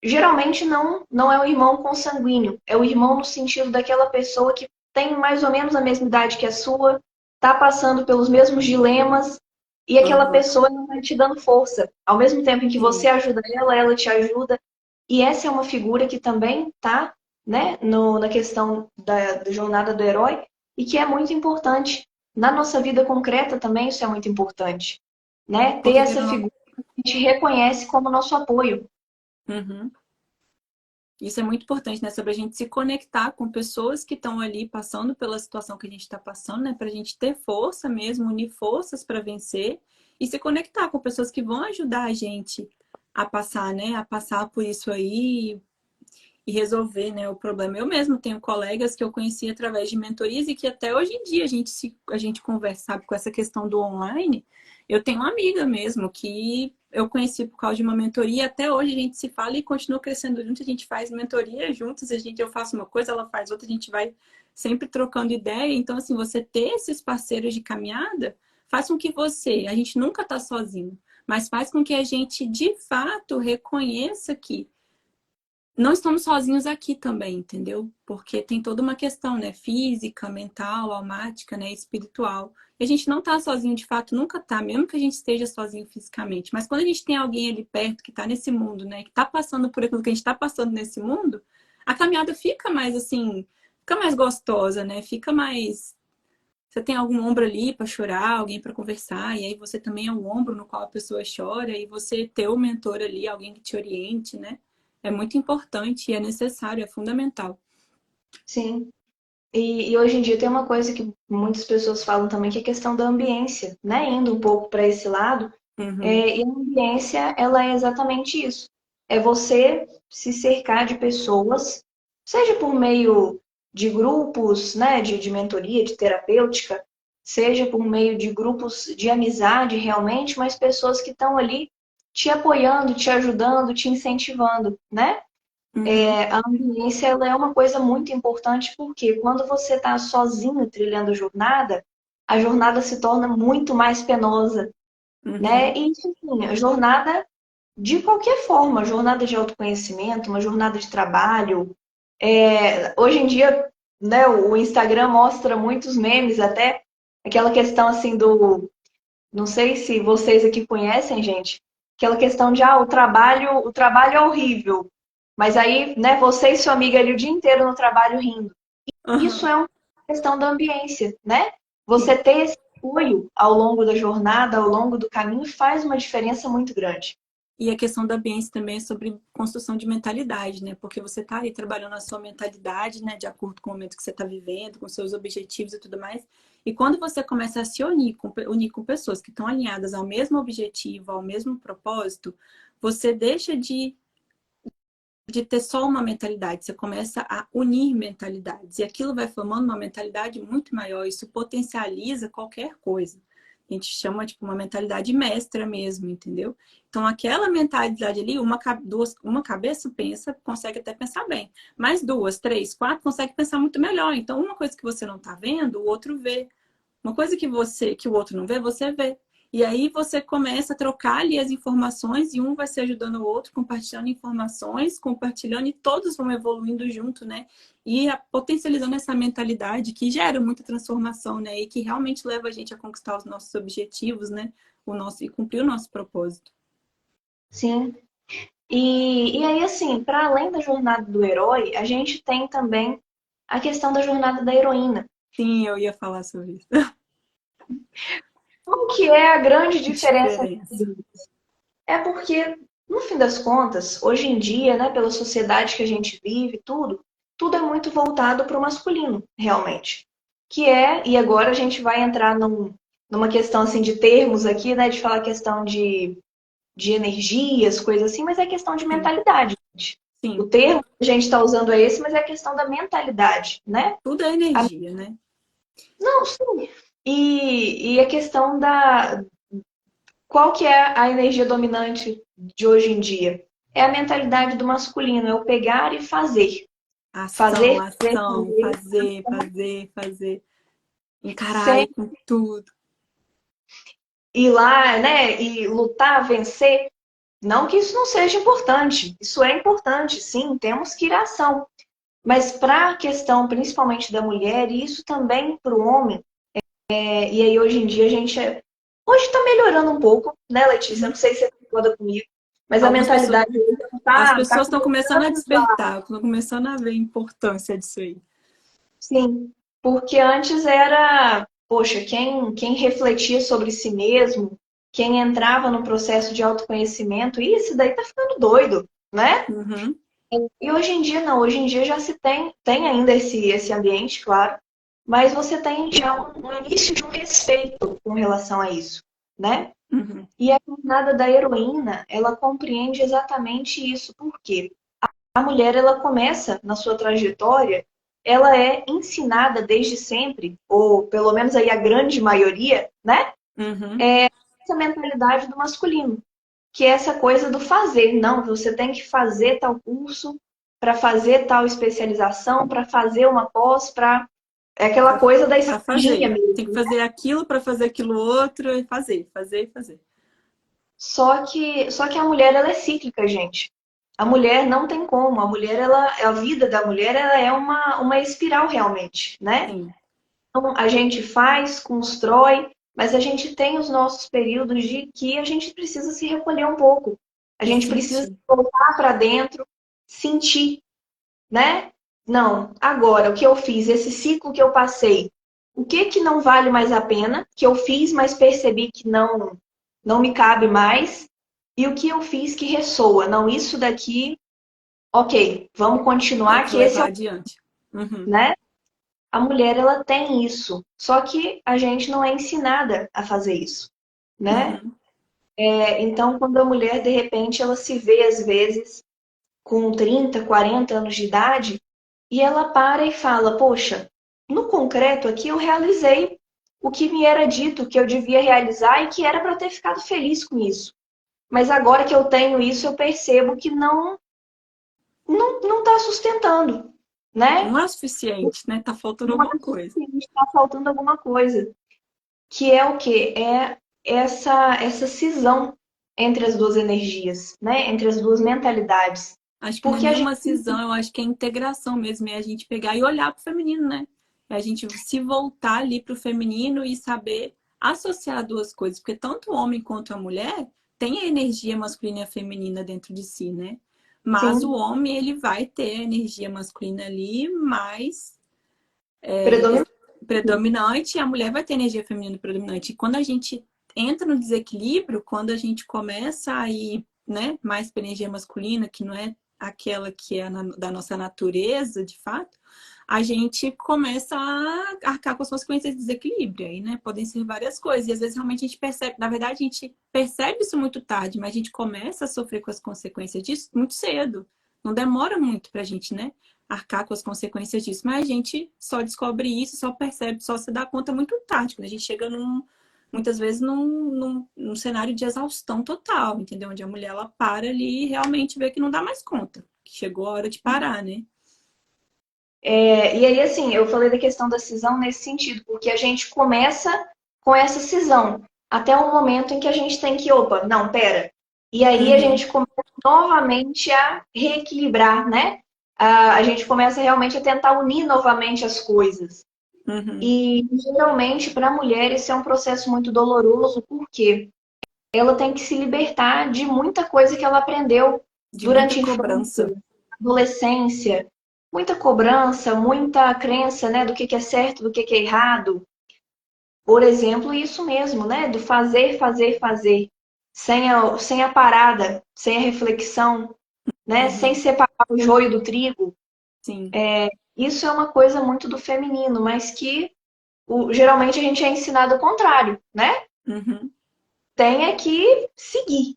Geralmente não é o irmão consanguíneo, é o irmão no sentido daquela pessoa que tem mais ou menos a mesma idade que a sua, está passando pelos mesmos dilemas, e aquela Uhum. pessoa vai te dando força. Ao mesmo tempo em que você Sim. ajuda ela te ajuda. E essa é uma figura que também está, né, na questão da jornada do herói, e que é muito importante. Na nossa vida concreta também isso é muito importante. Né? Ter Porque essa querendo... figura que a gente reconhece como nosso apoio. Uhum. Isso é muito importante, né? Sobre a gente se conectar com pessoas que estão ali passando pela situação que a gente está passando, né? Para a gente ter força mesmo, unir forças para vencer e se conectar com pessoas que vão ajudar a gente a passar, né? A passar por isso aí e resolver, né, o problema. Eu mesmo tenho colegas que eu conheci através de mentorias e que até hoje em dia a gente conversa, sabe, com essa questão do online. Eu tenho uma amiga mesmo que eu conheci por causa de uma mentoria, até hoje a gente se fala e continua crescendo junto, a gente faz mentoria juntos, eu faço uma coisa, ela faz outra, a gente vai sempre trocando ideia. Então, assim, você ter esses parceiros de caminhada faz com que a gente nunca está sozinho, mas faz com que a gente, de fato, reconheça que não estamos sozinhos aqui também, entendeu? Porque tem toda uma questão, né? Física, mental, almática, né? Espiritual. E a gente não tá sozinho, de fato, nunca tá, mesmo que a gente esteja sozinho fisicamente. Mas quando a gente tem alguém ali perto que tá nesse mundo, né? Que tá passando por aquilo que a gente tá passando nesse mundo, a caminhada fica mais assim, fica mais gostosa, né? Fica mais. Você tem algum ombro ali para chorar, alguém para conversar, e aí você também é um ombro no qual a pessoa chora, e você ter o mentor ali, alguém que te oriente, né? É muito importante e é necessário, é fundamental. Sim. E hoje em dia tem uma coisa que muitas pessoas falam também, que é a questão da ambiência, né? Indo um pouco para esse lado. Uhum. E a ambiência, ela é exatamente isso. é você se cercar de pessoas, seja por meio de grupos, né, de mentoria, de terapêutica, seja por meio de grupos de amizade realmente, mas pessoas que estão ali te apoiando, te ajudando, te incentivando, né? Uhum. A ambiência ela é uma coisa muito importante porque quando você está sozinho trilhando a jornada se torna muito mais penosa, né? Uhum. E, enfim, a jornada de qualquer forma, jornada de autoconhecimento, uma jornada de trabalho. Hoje em dia, né, o Instagram mostra muitos memes, até aquela questão assim do, não sei se vocês aqui conhecem, gente, aquela questão de o trabalho é horrível, mas aí, né, você e sua amiga ali o dia inteiro no trabalho rindo. Isso Uhum. é uma questão da ambiência, né? Você Sim. ter esse apoio ao longo da jornada, ao longo do caminho, faz uma diferença muito grande. E a questão da ambiência também é sobre construção de mentalidade, né? Porque você está ali trabalhando a sua mentalidade, né? De acordo com o momento que você está vivendo, com seus objetivos e tudo mais. E quando você começa a se unir com pessoas que estão alinhadas ao mesmo objetivo, ao mesmo propósito, você deixa de ter só uma mentalidade, você começa a unir mentalidades. E aquilo vai formando uma mentalidade muito maior, isso potencializa qualquer coisa. A gente chama tipo uma mentalidade mestra mesmo, entendeu? Então, aquela mentalidade ali, uma cabeça pensa, consegue até pensar bem. Mas duas, três, quatro, consegue pensar muito melhor. Então, uma coisa que você não está vendo, o outro vê. Uma coisa que o outro não vê, você vê. E aí você começa a trocar ali as informações e um vai se ajudando o outro, compartilhando informações, compartilhando e todos vão evoluindo junto, né? E potencializando essa mentalidade que gera muita transformação, né? E que realmente leva a gente a conquistar os nossos objetivos, né? E cumprir o nosso propósito. Sim. E aí, assim, para além da jornada do herói, a gente tem também a questão da jornada da heroína. Sim, eu ia falar sobre isso. Qual que é a grande diferença? Diferença. É porque, no fim das contas, hoje em dia, né, pela sociedade que a gente vive, tudo é muito voltado para o masculino, realmente. E agora a gente vai entrar numa questão assim de termos aqui, né, de falar questão de energias, coisas assim, mas é questão de Sim, mentalidade, gente. O sim. termo que a gente está usando é esse, mas é a questão da mentalidade, né? Tudo é energia, né? Não, sim. E a questão da. Qual que é a energia dominante de hoje em dia? É a mentalidade do masculino, é o pegar e fazer. Ação, Fazer, fazer, ação, fazer, fazer, fazer, fazer. Encarar sem e com tudo. ir lá, né? E lutar, vencer. Não que isso não seja importante. Isso é importante, sim, temos que ir à ação. Mas para a questão, principalmente da mulher, e isso também para o homem, e aí hoje em dia a gente. Hoje está melhorando um pouco, né, Letícia? Uhum. Não sei se você concorda comigo, mas a Algumas pessoas, mentalidade as tá pessoas estão começando a começando. despertar, estão começando a ver a importância disso aí. Sim, porque antes era, poxa, quem refletia sobre si mesmo, quem entrava no processo de autoconhecimento, isso daí tá ficando doido, né? Uhum. E hoje em dia não, hoje em dia já se tem ainda esse ambiente, claro, mas você tem já um início de um respeito com relação a isso, né? Uhum. E a jornada da heroína, ela compreende exatamente isso, porque a mulher, ela começa na sua trajetória, ela é ensinada desde sempre, ou pelo menos aí a grande maioria, né? Uhum. Essa mentalidade do masculino, que é essa coisa do fazer. Não, você tem que fazer tal curso, para fazer tal especialização, para fazer uma pós, para. É aquela coisa da Para escadinha fazer. Tem que mesmo. fazer aquilo para fazer aquilo outro e fazer, fazer e fazer. Só que a mulher, ela é cíclica, gente. A mulher não tem como. A mulher, a vida da mulher, ela é uma espiral realmente, né? Sim, Então, a gente faz, constrói, mas a gente tem os nossos períodos de que a gente precisa se recolher um pouco. A e gente precisa sentir. voltar para dentro, sentir, né? Não, agora, o que eu fiz, esse ciclo que eu passei, o que que não vale mais a pena, que eu fiz, mas percebi que não me cabe mais, e o que eu fiz que ressoa. Não, isso daqui, ok, vamos Tem continuar, que que esse é levar o, adiante. Uhum. né? A mulher, ela tem isso. Só que a gente não é ensinada a fazer isso, né? Uhum. Então, quando a mulher, de repente, ela se vê, às vezes, com 30, 40 anos de idade, e ela para e fala, poxa, no concreto aqui eu realizei o que me era dito que eu devia realizar e que era para ter ficado feliz com isso. Mas agora que eu tenho isso, eu percebo que não está sustentando, né? Não é o suficiente, né? Tá faltando Não é alguma coisa. suficiente, está faltando alguma coisa. Que é o quê? É essa cisão entre as duas energias, né? Entre as duas mentalidades. Acho que não é Porque a gente nenhuma cisão, eu acho que é integração mesmo, é a gente pegar e olhar pro feminino, né? É a gente se voltar ali pro feminino e saber associar duas coisas, porque tanto o homem quanto a mulher tem a energia masculina e a feminina dentro de si, né? Mas o sim, homem, ele vai ter a energia masculina ali mais predominante. predominante e a mulher vai ter energia feminina predominante. E quando a gente entra no desequilíbrio, quando a gente começa a ir, né, mais para energia masculina, que não é aquela que é da nossa natureza, de fato, a gente começa a arcar com as consequências de desequilíbrio. Aí, né, podem ser várias coisas. E às vezes realmente a gente percebe, na verdade, a gente percebe isso muito tarde, mas a gente começa a sofrer com as consequências disso muito cedo. Não demora muito pra gente, né? Arcar com as consequências disso. Mas a gente só descobre isso, só percebe, só se dá conta muito tarde, quando a gente chega muitas vezes num cenário de exaustão total, entendeu? Onde a mulher ela para ali e realmente vê que não dá mais conta, que chegou a hora de parar, né? E aí, assim, eu falei da questão da cisão nesse sentido, porque a gente começa com essa cisão, até o momento em que a gente tem que, opa, não, pera. E aí a Uhum, gente começa novamente a reequilibrar, né? A gente começa realmente a tentar unir novamente as coisas. uhum. E geralmente, para a mulher, esse é um processo muito doloroso, porque ela tem que se libertar de muita coisa que ela aprendeu De muita durante a infância, cobrança. adolescência, muita cobrança, muita crença, né, do que é certo, do que é errado. Por exemplo, isso mesmo, né, do fazer, fazer, fazer, sem a parada, sem a reflexão, né, sem Uhum, separar o joio do trigo. sim. Isso é uma coisa muito do feminino, mas que geralmente a gente é ensinado o contrário, né? Uhum. Tem é que seguir.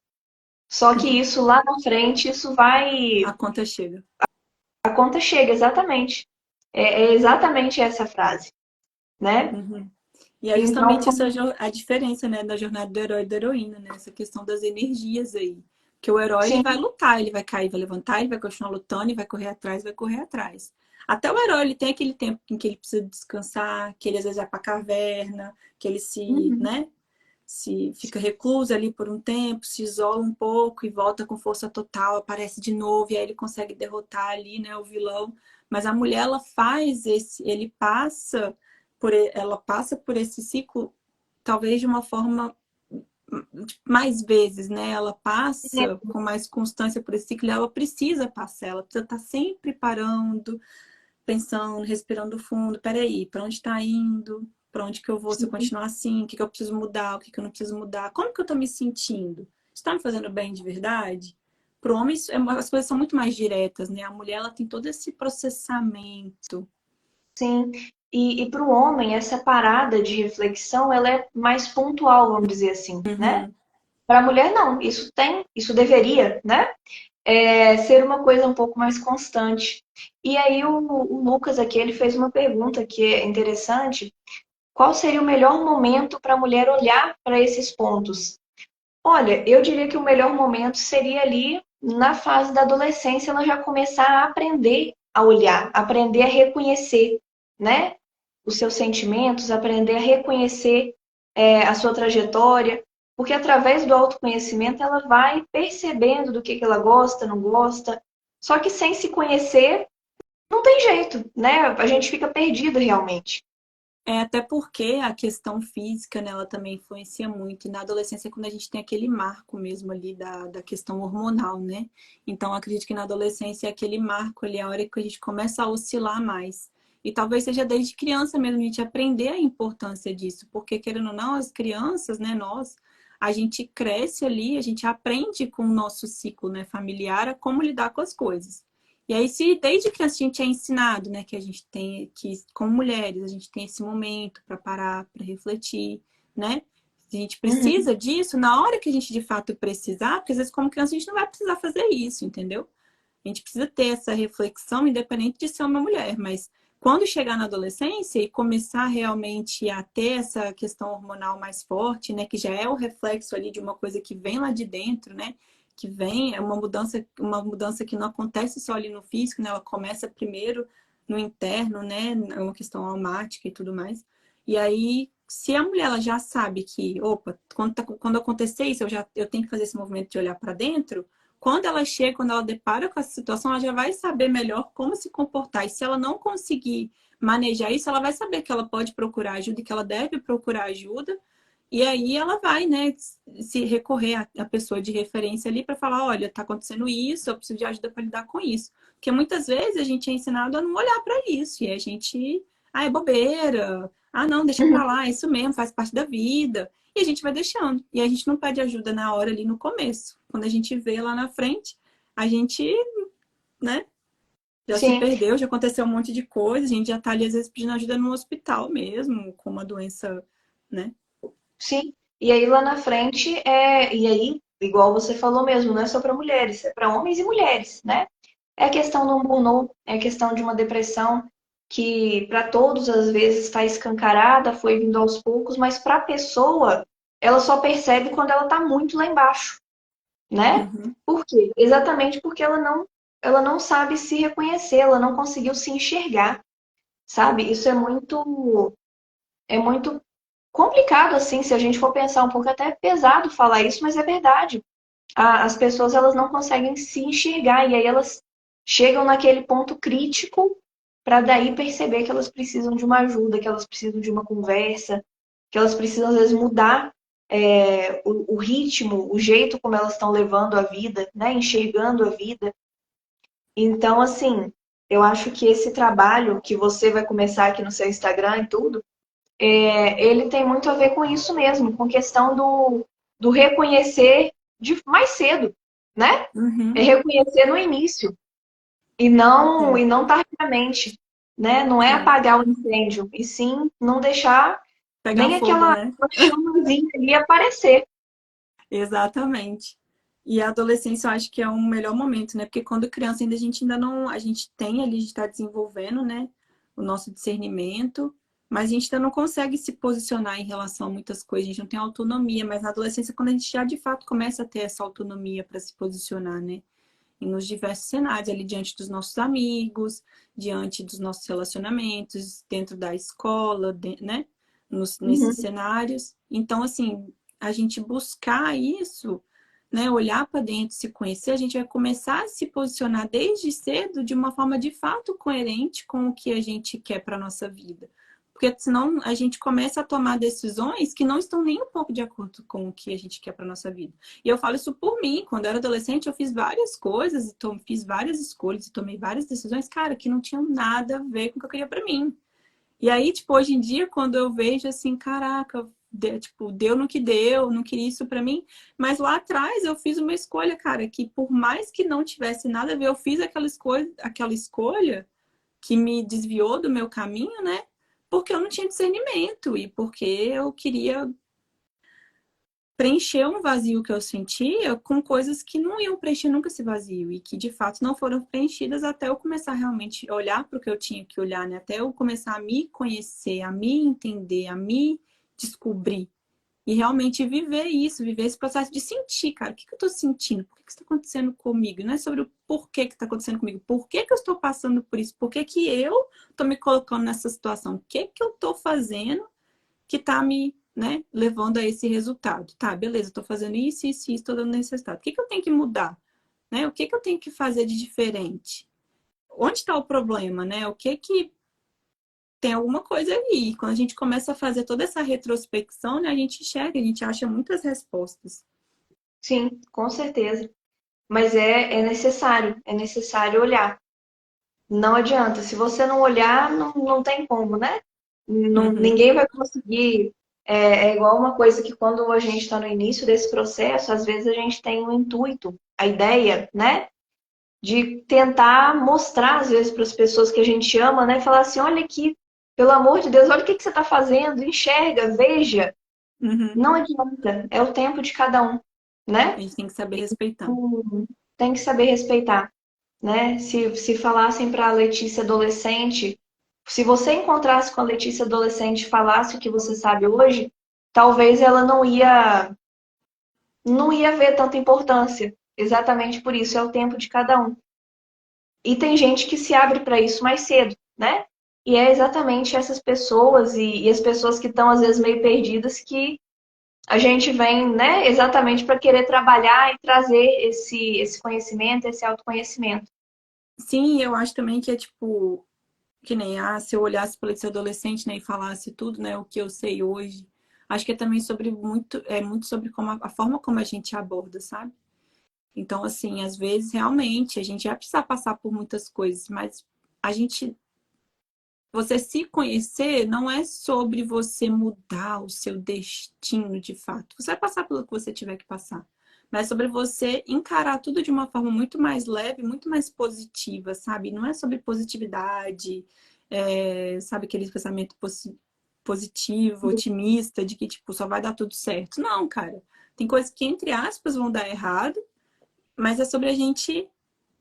Só que isso lá na frente, isso A vai. conta chega. A conta chega, exatamente. É exatamente essa frase, né? Uhum. E é Então, justamente essa a diferença, né, da jornada do herói e da heroína, né? Essa questão das energias aí. Que o herói, ele sim, vai lutar, ele vai cair, vai levantar, ele vai continuar lutando, ele vai correr atrás, vai correr atrás. Até o herói, ele tem aquele tempo em que ele precisa descansar, que ele às vezes vai pra caverna, que ele se, uhum, né, se fica recluso ali por um tempo, se isola um pouco e volta com força total, aparece de novo e aí ele consegue derrotar ali, né, o vilão. Mas a mulher, ela faz ele passa ela passa por esse ciclo talvez de uma forma mais vezes, né? Ela passa com mais constância por esse ciclo, ela precisa passar, ela precisa estar sempre parando, pensando, respirando fundo. Peraí, para onde está indo? Para onde que eu vou se eu sim, continuar assim? O que que eu preciso mudar? O que que eu não preciso mudar? Como que eu estou me sentindo? Está me fazendo bem de verdade? Para o homem, as coisas são muito mais diretas, né? A mulher, ela tem todo esse processamento. sim. E para o homem, essa parada de reflexão, ela é mais pontual, vamos dizer assim, né? Uhum, Para a mulher, não. Isso deveria, né? Ser uma coisa um pouco mais constante. E aí o Lucas aqui, ele fez uma pergunta que é interessante. Qual seria o melhor momento para a mulher olhar para esses pontos? Olha, eu diria que o melhor momento seria ali na fase da adolescência, ela já começar a aprender a olhar, aprender a reconhecer, né? Os seus sentimentos, aprender a reconhecer a sua trajetória, porque através do autoconhecimento ela vai percebendo do que ela gosta, não gosta. Só que sem se conhecer, não tem jeito, né? A gente fica perdido realmente. até porque a questão física, né, ela também influencia muito. E na adolescência, é quando a gente tem aquele marco mesmo ali da questão hormonal, né? Então, acredito que na adolescência é aquele marco ali, a hora que a gente começa a oscilar mais. E talvez seja desde criança mesmo a gente aprender a importância disso. Porque, querendo ou não, as crianças, né, nós, a gente cresce ali, a gente aprende com o nosso ciclo, né, familiar a como lidar com as coisas. E aí, se desde que a gente é ensinado, né, que a gente tem que, como mulheres, a gente tem esse momento para parar, para refletir, né? A gente Uhum. precisa disso na hora que a gente de fato precisar, porque às vezes como criança a gente não vai precisar fazer isso, entendeu? A gente precisa ter essa reflexão, independente de ser uma mulher, mas quando chegar na adolescência e começar realmente a ter essa questão hormonal mais forte, né, que já é o reflexo ali de uma coisa que vem lá de dentro, né, que vem, é uma mudança que não acontece só ali no físico, né, ela começa primeiro no interno, né, é uma questão almática e tudo mais. E aí, se a mulher ela já sabe que, opa, quando acontecer isso, eu tenho que fazer esse movimento de olhar para dentro, quando ela chega, quando ela depara com essa situação, ela já vai saber melhor como se comportar. E se ela não conseguir manejar isso, ela vai saber que ela pode procurar ajuda e que ela deve procurar ajuda. E aí ela vai, né, se recorrer à pessoa de referência ali para falar, olha, tá acontecendo isso, eu preciso de ajuda para lidar com isso. Porque muitas vezes a gente é ensinado a não olhar para isso e a gente, é bobeira. Ah, não, deixa para lá, é isso mesmo, faz parte da vida. E a gente vai deixando. E a gente não pede ajuda na hora ali no começo. Quando a gente vê lá na frente, a gente, né, já se Sim, perdeu, já aconteceu um monte de coisa, a gente já tá ali às vezes pedindo ajuda no hospital mesmo, com uma doença, né? sim. E aí lá na frente e aí, igual você falou mesmo, não é só para mulheres, é para homens e mulheres, né? É a questão do burnout, é a questão de uma depressão que para todos às vezes está escancarada, foi vindo aos poucos, mas para a pessoa ela só percebe quando ela está muito lá embaixo, né? Uhum. Por quê? Exatamente porque ela não sabe se reconhecer, ela não conseguiu se enxergar, sabe? Isso é muito complicado assim, se a gente for pensar um pouco, até é pesado falar isso, mas é verdade. As pessoas elas não conseguem se enxergar e aí elas chegam naquele ponto crítico para daí perceber que elas precisam de uma ajuda, que elas precisam de uma conversa, que elas precisam às vezes mudar o ritmo, o jeito como elas estão levando a vida, né? Enxergando a vida. Então, assim, eu acho que esse trabalho que você vai começar aqui no seu Instagram e tudo, ele tem muito a ver com isso mesmo, com questão do reconhecer mais cedo, né? É Uhum. reconhecer no início É, e não tardiamente, né? Não é sim. apagar o incêndio, e sim não deixar Pegar nem fogo, aquela né? chamazinha ali aparecer. Exatamente. E a adolescência eu acho que é um melhor momento, né? Porque quando criança ainda a gente ainda não, a gente tem ali, a gente está desenvolvendo, né, o nosso discernimento, mas a gente ainda não consegue se posicionar em relação a muitas coisas, a gente não tem autonomia, mas na adolescência quando a gente já de fato começa a ter essa autonomia para se posicionar, né? E nos diversos cenários, ali diante dos nossos amigos, diante dos nossos relacionamentos, dentro da escola, né? Nesses Uhum. cenários. Então, assim, a gente buscar isso, né? Olhar para dentro, se conhecer, a gente vai começar a se posicionar desde cedo de uma forma de fato coerente com o que a gente quer para a nossa vida. Porque senão a gente começa a tomar decisões que não estão nem um pouco de acordo com o que a gente quer para nossa vida. E eu falo isso por mim. Quando eu era adolescente, eu fiz várias coisas, fiz várias escolhas e tomei várias decisões, cara, que não tinham nada a ver com o que eu queria para mim. E aí, tipo, hoje em dia, quando eu vejo assim, caraca, tipo, deu no que deu, não queria isso para mim, mas lá atrás eu fiz uma escolha, cara, que por mais que não tivesse nada a ver, eu fiz aquela escolha que me desviou do meu caminho, né? Porque eu não tinha discernimento e porque eu queria preencher um vazio que eu sentia com coisas que não iam preencher nunca esse vazio e que de fato não foram preenchidas até eu começar realmente a olhar para o que eu tinha que olhar, né? Até eu começar a me conhecer, a me entender, a me descobrir e realmente viver isso, viver esse processo de sentir, cara, o que que eu tô sentindo? Por que que isso tá acontecendo comigo? Não é sobre o porquê que tá acontecendo comigo, por que que eu estou passando por isso? Por que que eu tô me colocando nessa situação? O que que eu tô fazendo que tá me, né, levando a esse resultado? Tá, beleza, eu tô fazendo isso, isso, isso, tô dando esse resultado. O que que eu tenho que mudar? Né? O que que eu tenho que fazer de diferente? Onde está o problema, né? O que que tem alguma coisa aí. Quando a gente começa a fazer toda essa retrospecção, né, a gente enxerga, a gente acha muitas respostas. Sim, com certeza. Mas é necessário olhar. Não adianta. Se você não olhar, não tem como, né? Uhum, Ninguém vai conseguir. É igual uma coisa que quando a gente está no início desse processo, às vezes a gente tem um intuito, a ideia, né? De tentar mostrar, às vezes, para as pessoas que a gente ama, né? Falar assim, olha aqui, pelo amor de Deus, olha o que que você está fazendo, enxerga, veja, Uhum. Não adianta, é o tempo de cada um, A né? gente tem que saber respeitar. Tem que saber respeitar, né? Se falassem para a Letícia adolescente, se você encontrasse com a Letícia adolescente e falasse o que você sabe hoje, talvez ela não ia ver tanta importância. Exatamente por isso, é o tempo de cada um. E tem gente que se abre para isso mais cedo, né? E é exatamente essas pessoas e as pessoas que estão às vezes meio perdidas que a gente vem, né, exatamente para querer trabalhar e trazer esse conhecimento, esse autoconhecimento. Sim, eu acho também que é tipo, que nem, se eu olhasse para esse adolescente, né, e falasse tudo, né, o que eu sei hoje, acho que é também muito sobre como a forma como a gente aborda, sabe? Então, assim, às vezes, realmente, a gente vai precisar passar por muitas coisas, mas a gente, você se conhecer não é sobre você mudar o seu destino de fato. Você vai passar pelo que você tiver que passar. Mas é sobre você encarar tudo de uma forma muito mais leve, muito mais positiva, sabe? Não é sobre positividade, sabe, aquele pensamento positivo, otimista, de que, tipo, só vai dar tudo certo. Não, cara. Tem coisas que, entre aspas, vão dar errado, mas é sobre a gente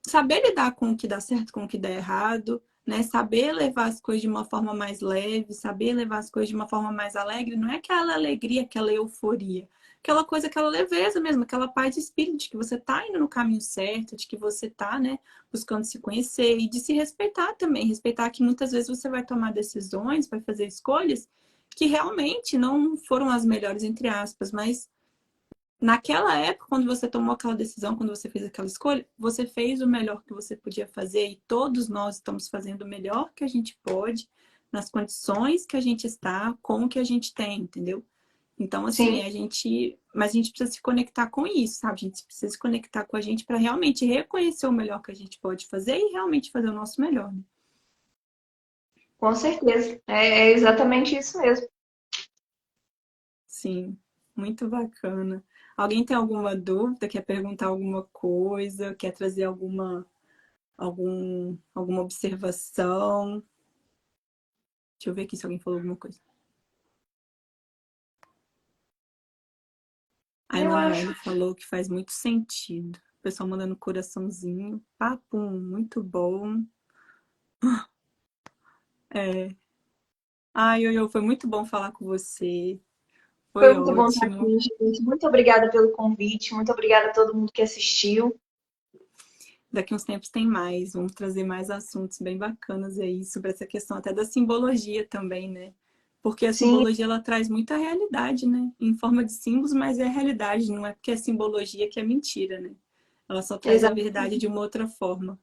saber lidar com o que dá certo, com o que dá errado, né? Saber levar as coisas de uma forma mais leve, saber levar as coisas de uma forma mais alegre. Não é aquela alegria, aquela euforia. Aquela coisa, aquela leveza mesmo, aquela paz de espírito, de que você tá indo no caminho certo, de que você tá, né, buscando se conhecer e de se respeitar também. Respeitar que muitas vezes você vai tomar decisões, vai fazer escolhas que realmente não foram as melhores, entre aspas, mas naquela época, quando você tomou aquela decisão, quando você fez aquela escolha, você fez o melhor que você podia fazer e todos nós estamos fazendo o melhor que a gente pode, nas condições que a gente está, com o que a gente tem, entendeu? Então, assim, Sim, mas a gente precisa se conectar com isso, sabe? A gente precisa se conectar com a gente para realmente reconhecer o melhor que a gente pode fazer e realmente fazer o nosso melhor, né? com certeza. É exatamente isso mesmo. Sim, muito bacana. Alguém tem alguma dúvida? Quer perguntar alguma coisa? Quer trazer alguma observação? Deixa eu ver aqui se alguém falou alguma coisa. A Eu acho. Emanuele falou que faz muito sentido. O pessoal mandando coraçãozinho. Papum, muito bom. É. Ai, Ioiô, foi muito bom falar com você. Foi Foi muito bom estar aqui, ótimo. gente. Muito obrigada pelo convite. Muito obrigada a todo mundo que assistiu. Daqui uns tempos tem mais. Vamos trazer mais assuntos bem bacanas aí sobre essa questão até da simbologia também, né? Porque a Sim, simbologia ela traz muita realidade, né? Em forma de símbolos, mas é realidade, não é porque é simbologia que é mentira, né? Ela só traz a exato. verdade de uma outra forma.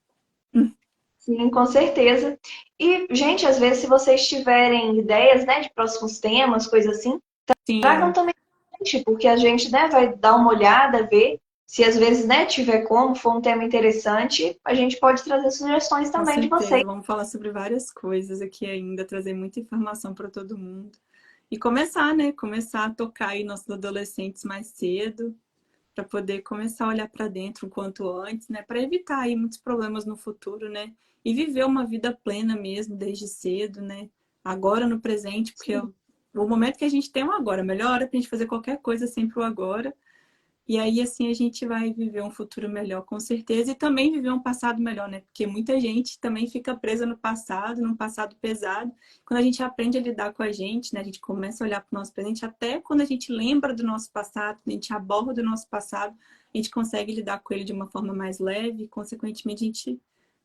Sim, com certeza. E, gente, às vezes, se vocês tiverem ideias, né, de próximos temas, coisas assim, tragam Sim, também pra gente, porque a gente, né, vai dar uma olhada, ver se às vezes, né, tiver como, for um tema interessante, a gente pode trazer sugestões com também de vocês. certeza. Vamos falar sobre várias coisas aqui ainda, trazer muita informação para todo mundo. E começar, né? Começar a tocar aí nossos adolescentes mais cedo, para poder começar a olhar para dentro o quanto antes, né? Para evitar aí muitos problemas no futuro, né? E viver uma vida plena mesmo desde cedo, né? Agora no presente, porque o momento que a gente tem é o agora. A melhor hora para a gente fazer qualquer coisa é sempre o agora. E aí, assim, a gente vai viver um futuro melhor, com certeza, e também viver um passado melhor, né? Porque muita gente também fica presa no passado, num passado pesado. Quando a gente aprende a lidar com a gente, né? A gente começa a olhar para o nosso presente, até quando a gente lembra do nosso passado, a gente aborda o nosso passado, a gente consegue lidar com ele de uma forma mais leve, e, consequentemente, a gente,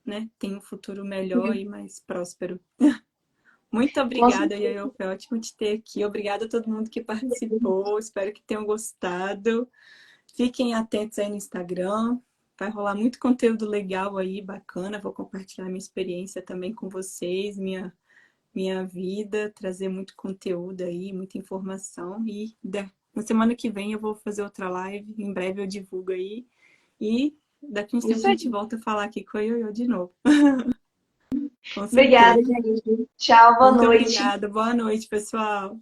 né, tem um futuro melhor e mais próspero. Muito Com obrigada, certeza. Yael. Foi ótimo te ter aqui. Obrigada a todo mundo que participou. Espero que tenham gostado. Fiquem atentos aí no Instagram. Vai rolar muito conteúdo legal aí, bacana. Vou compartilhar minha experiência também com vocês, minha vida, trazer muito conteúdo aí, muita informação. E na semana que vem eu vou fazer outra live. Em breve eu divulgo aí. E daqui uns tempos Isso a aí. gente volta a falar aqui com a Ioiô de novo. Com Obrigada, certeza. gente. Tchau, boa Muito noite. obrigada. Boa noite, pessoal.